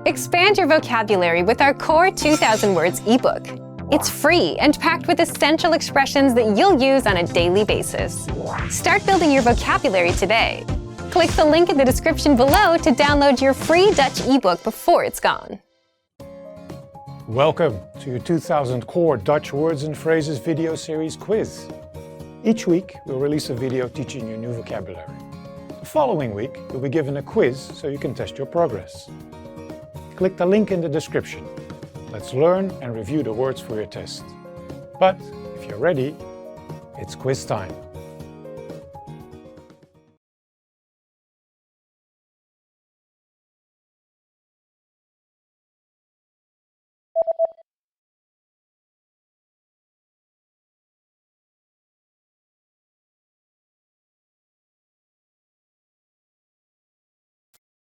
Expand your vocabulary with our Core 2000 Words ebook. It's free and packed with essential expressions that you'll use on a daily basis. Start building your vocabulary today. Click the link in the description below to download your free Dutch ebook before it's gone. Welcome to your 2000 Core Dutch Words and Phrases video series quiz. Each week we'll release a video teaching you new vocabulary. The following week you'll be given a quiz so you can test your progress. Click the link in the description. Let's learn and review the words for your test. But if you're ready, it's quiz time.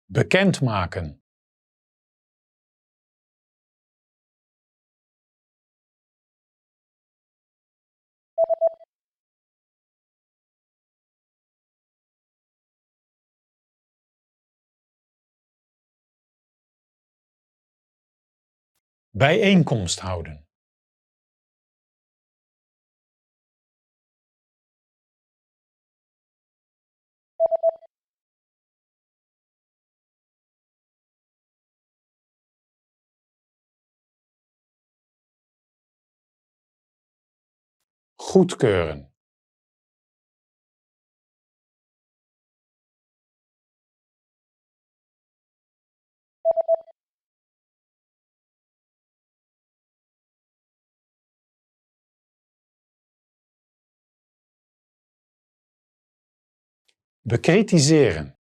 Bekendmaken. Bijeenkomst houden. Goedkeuren. Bekritiseren.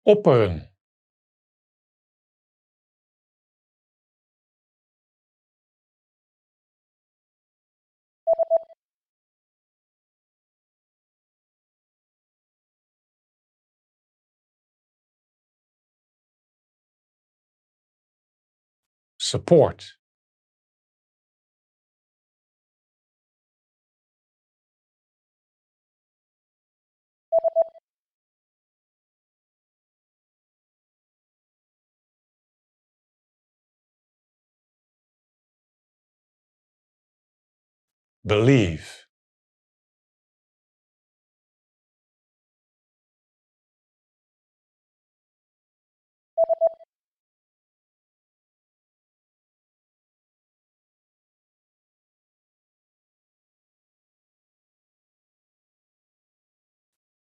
Opperen. Support. Believe.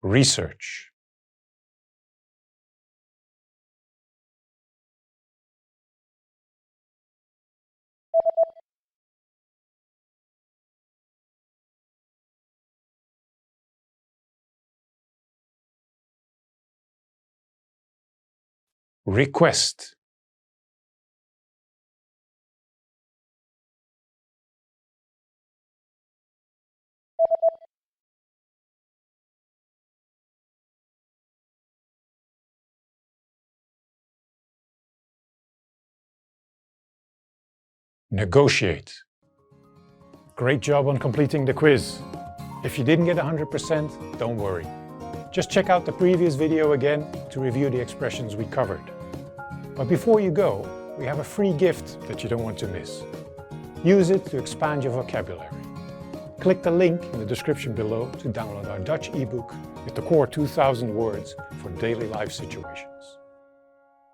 Research. Request. Negotiate. Great job on completing the quiz. If you didn't get 100%, don't worry. Just check out the previous video again to review the expressions we covered. But before you go, we have a free gift that you don't want to miss. Use it to expand your vocabulary. Click the link in the description below to download our Dutch ebook with the Core 2000 Words for daily life situations.